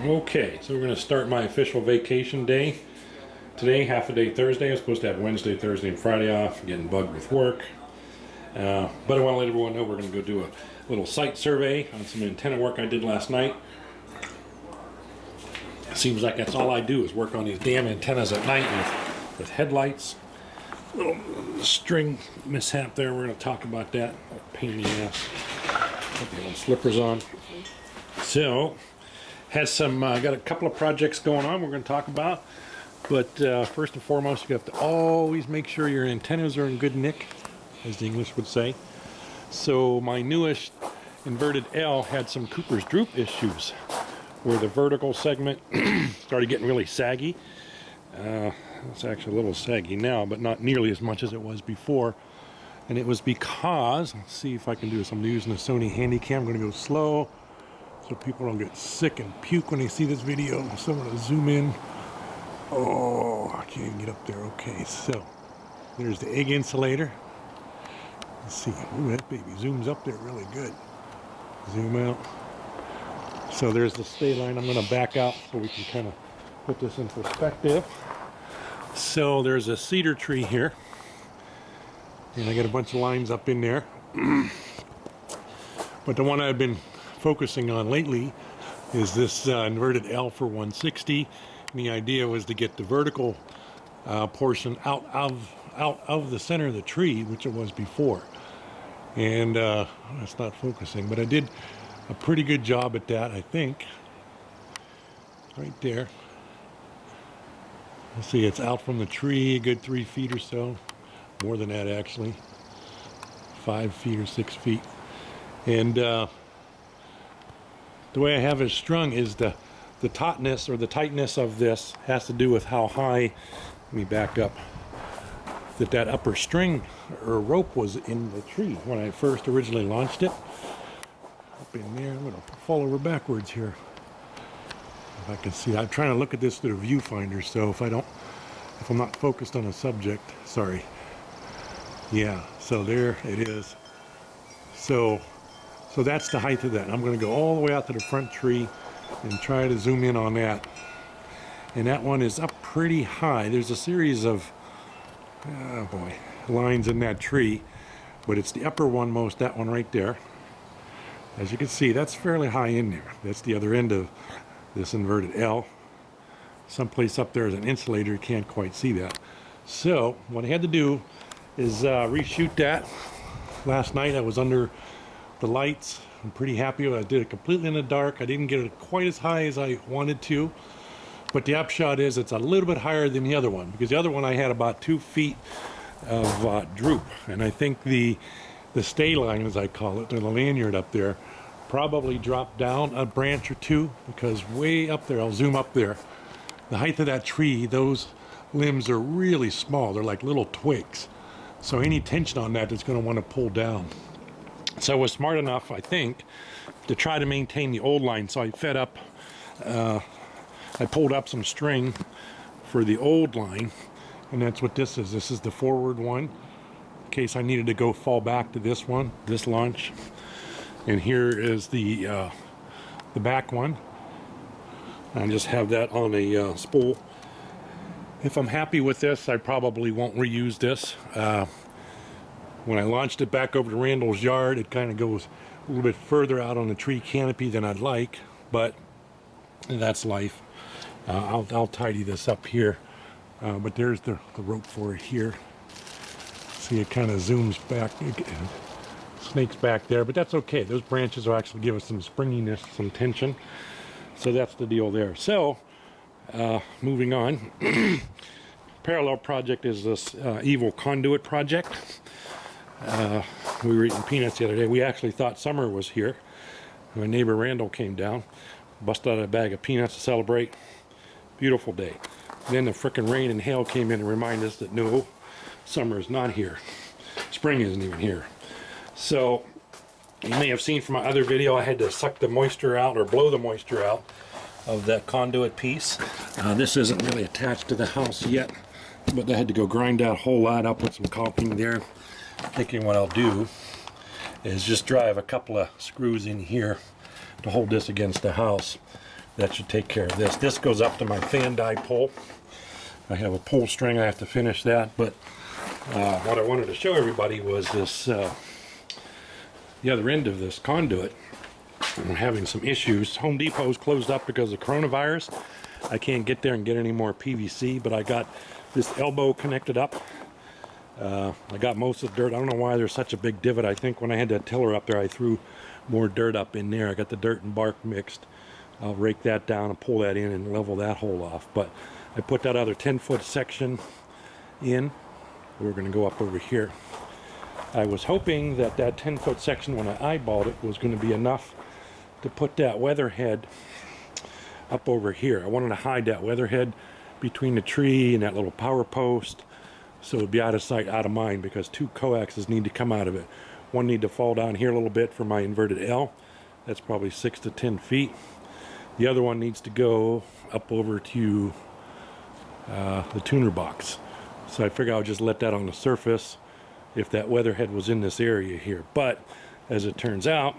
Okay, so we're going to start my official vacation day. Today, half a day Thursday. I was supposed to have Wednesday, Thursday, and Friday off. I'm getting bugged with work. But I want to let everyone know we're going to go do a little site survey on some antenna work I did last night. It seems like that's all I do is work on these damn antennas at night with headlights. Little string mishap there. We're going to talk about that. Pain in the ass. Put the old slippers on. So, got a couple of projects going on we're going to talk about. But first and foremost, you have to always make sure your antennas are in good nick, as the English would say. So my newest inverted L had some Cooper's droop issues, where the vertical segment started getting really saggy. It's actually a little saggy now, but not nearly as much as it was before. And it was because, let's see if I can do this. I'm using a Sony Handycam. I'm going to go slow so people don't get sick and puke when they see this video. So I'm going to zoom in. Oh, I can't get up there. Okay, so there's the egg insulator. Let's see. Ooh, that baby zooms up there really good. Zoom out. So there's the stay line. I'm going to back out so we can kind of put this in perspective. So there's a cedar tree here. And I got a bunch of lines up in there. But the one I've been focusing on lately is this inverted L for 160. And the idea was to get the vertical portion out of the center of the tree, which it was before. And it's not focusing, but I did a pretty good job at that, I think. Right there. Let's see, it's out from the tree a good 3 feet or so. More than that, actually. 5 feet or 6 feet. And the way I have it strung is the tautness or the tightness of this has to do with how high, let me back up, that upper string or rope was in the tree when I first originally launched it. Up in there, I'm going to fall over backwards here. If I can see, I'm trying to look at this through the viewfinder, so if I'm not focused on a subject, sorry. Yeah, so there it is. So that's the height of that. I'm going to go all the way out to the front tree and try to zoom in on that. And that one is up pretty high. There's a series of lines in that tree, but it's the upper one most, that one right there. As you can see, that's fairly high in there. That's the other end of this inverted L. Someplace up there is an insulator, you can't quite see that. So what I had to do is reshoot that. Last night I was under the lights. I'm pretty happy with it. I did it completely in the dark. I didn't get it quite as high as I wanted to, but the upshot is it's a little bit higher than the other one, because the other one I had about 2 feet of droop, and I think the stay line, as I call it, or the lanyard up there, probably dropped down a branch or two, because way up there, I'll zoom up there, the height of that tree, those limbs are really small. They're like little twigs, so any tension on that is going to want to pull down. So I was smart enough, I think, to try to maintain the old line. So I fed up, I pulled up some string for the old line, and that's what this is. This is the forward one, in case I needed to go fall back to this one, this launch. And here is the back one. I just have that on a spool. If I'm happy with this, I probably won't reuse this. When I launched it back over to Randall's yard, it kind of goes a little bit further out on the tree canopy than I'd like, but that's life. I'll tidy this up here, but there's the rope for it here. See, it kind of zooms back, snakes back there, but that's okay. Those branches will actually give us some springiness, some tension. So that's the deal there. So, moving on. Parallel project is this evil conduit project. We were eating peanuts the other day. We actually thought summer was here. My neighbor Randall came down, busted out a bag of peanuts to celebrate. Beautiful day. Then the frickin' rain and hail came in and reminded us that no, summer is not here. Spring isn't even here. So you may have seen from my other video, I had to suck the moisture out or blow the moisture out of that conduit piece. This isn't really attached to the house yet, but I had to go grind that whole lot. I'll put some caulking there. Thinking what I'll do is just drive a couple of screws in here to hold this against the house. that should take care of this. This goes up to my fan dipole. I have a pull string, I have to finish that, but what I wanted to show everybody was this, the other end of this conduit. I'm having some issues. Home Depot's closed up because of coronavirus. I can't get there and get any more PVC, but I got this elbow connected up. I got most of the dirt. I don't know why there's such a big divot. I think when I had that tiller up there, I threw more dirt up in there. I got the dirt and bark mixed. I'll rake that down and pull that in and level that hole off. But I put that other 10-foot section in. We're going to go up over here. I was hoping that that 10-foot section, when I eyeballed it, was going to be enough to put that weatherhead up over here. I wanted to hide that weatherhead between the tree and that little power post, so it would be out of sight, out of mind, because two coaxes need to come out of it. One need to fall down here a little bit for my inverted L. That's probably 6 to 10 feet. The other one needs to go up over to the tuner box. So I figured I'll just let that on the surface if that weatherhead was in this area here. But as it turns out,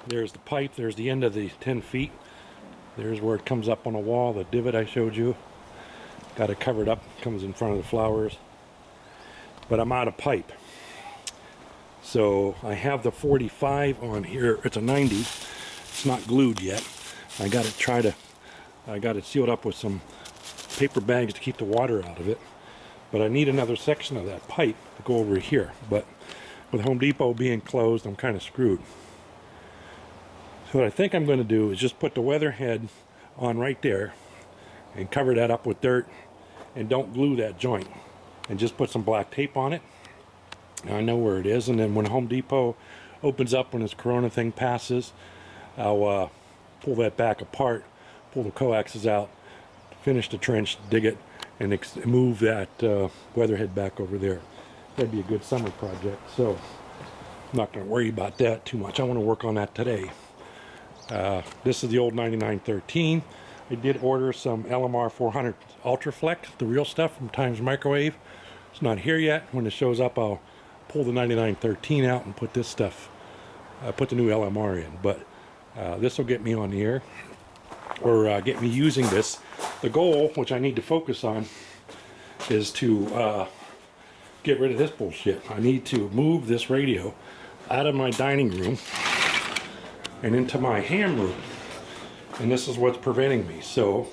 there's the pipe, there's the end of the 10 feet. There's where it comes up on a wall, the divot I showed you. Got it covered up, comes in front of the flowers. But I'm out of pipe. So I have the 45 on here. It's a 90. It's not glued yet. I got it sealed up with some paper bags to keep the water out of it. But I need another section of that pipe to go over here. But with Home Depot being closed, I'm kind of screwed. So what I think I'm going to do is just put the weatherhead on right there and cover that up with dirt, and don't glue that joint, and just put some black tape on it. Now I know where it is, and then when Home Depot opens up, when this corona thing passes, I'll pull that back apart, pull the coaxes out, finish the trench, dig it, and move that weatherhead back over there. That'd be a good summer project, so I'm not going to worry about that too much. I want to work on that today. This is the old 9913. I did order some LMR 400 Ultraflex, the real stuff from Times Microwave. It's not here yet. When it shows up, I'll pull the 9913 out and put this stuff, put the new LMR in. But this will get me on the air, or get me using this. The goal, which I need to focus on, is to get rid of this bullshit. I need to move this radio out of my dining room and into my ham room. And this is what's preventing me. So,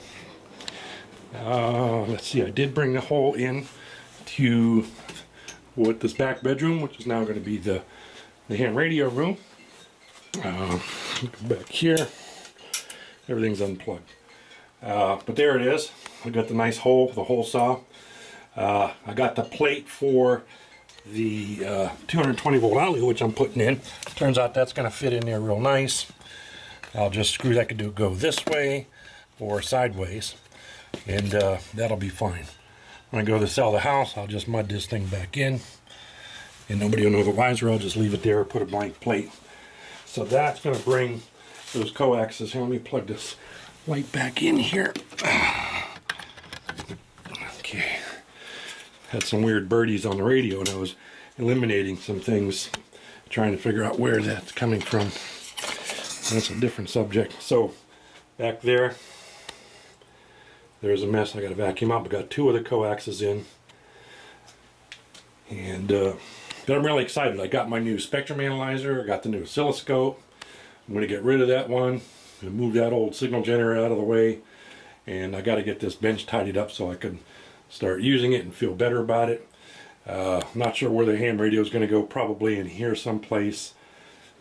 let's see, I did bring the hole in to what this back bedroom, which is now going to be the ham radio room. Back here, everything's unplugged. But there it is. I got the nice hole, the hole saw. I got the plate for the 220 volt outlet, which I'm putting in. Turns out that's going to fit in there real nice. I'll just screw that, could go this way or sideways, and that'll be fine. When I go to sell the house, I'll just mud this thing back in, and nobody will know the wiser. I'll just leave it there, put a blank plate. So that's going to bring those coaxes. Here, let me plug this light back in here. Okay. Had some weird birdies on the radio, and I was eliminating some things, trying to figure out where that's coming from. That's a different subject. So back there, there's a mess. I got to vacuum up. I got two of the coaxes in, and I'm really excited. I got my new spectrum analyzer. I got the new oscilloscope. I'm going to get rid of that one and move that old signal generator out of the way, and I got to get this bench tidied up so I can start using it and feel better about it. Not sure where the ham radio is going to go. Probably in here someplace.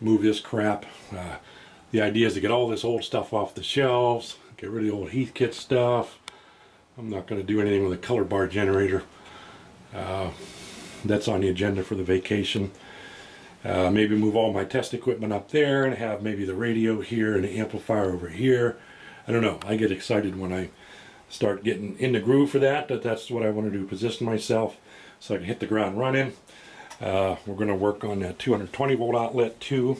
Move this crap. The idea is to get all this old stuff off the shelves, get rid of the old Heathkit stuff. I'm not going to do anything with a color bar generator. That's on the agenda for the vacation. Maybe move all my test equipment up there and have maybe the radio here and the amplifier over here. I don't know. I get excited when I start getting in the groove for that. That's what I want to do, position myself so I can hit the ground running. We're going to work on that 220 volt outlet too.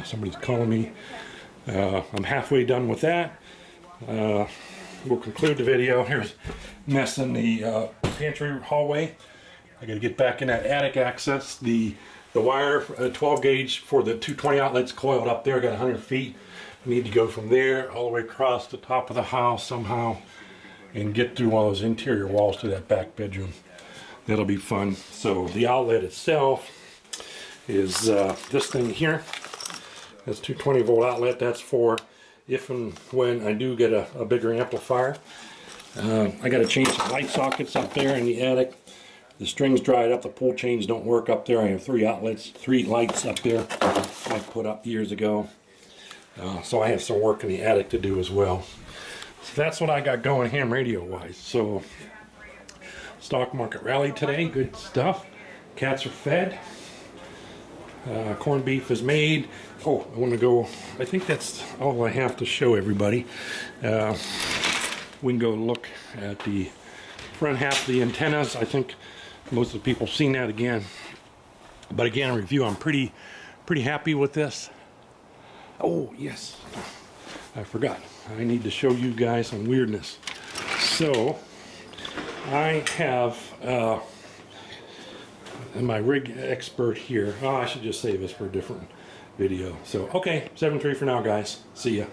Somebody's calling me. I'm halfway done with that. We'll conclude the video. Here's a mess in the pantry hallway. I got to get back in that attic access. The The wire, 12 gauge for the 220 outlets coiled up there. Got 100 feet. I need to go from there all the way across the top of the house somehow and get through all those interior walls to that back bedroom. That'll be fun. So the outlet itself is this thing here. That's 220 volt outlet. That's for if and when I do get a bigger amplifier. I got to change some light sockets up there in the attic. The strings dried up, the pull chains don't work up there. I have 3 outlets, 3 lights up there I put up years ago. So I have some work in the attic to do as well. So that's what I got going ham radio wise. So stock market rally today, good stuff. Cats are fed. Corned beef is made. Oh, I want to go, I think that's all I have to show everybody. We can go look at the front half of the antennas. I think most of the people have seen that again. But again, review, I'm pretty happy with this. Oh, yes. I forgot. I need to show you guys some weirdness. So, I have my rig expert here. Oh, I should just save this for a different video. So, okay, 7-3 for now, guys. See ya.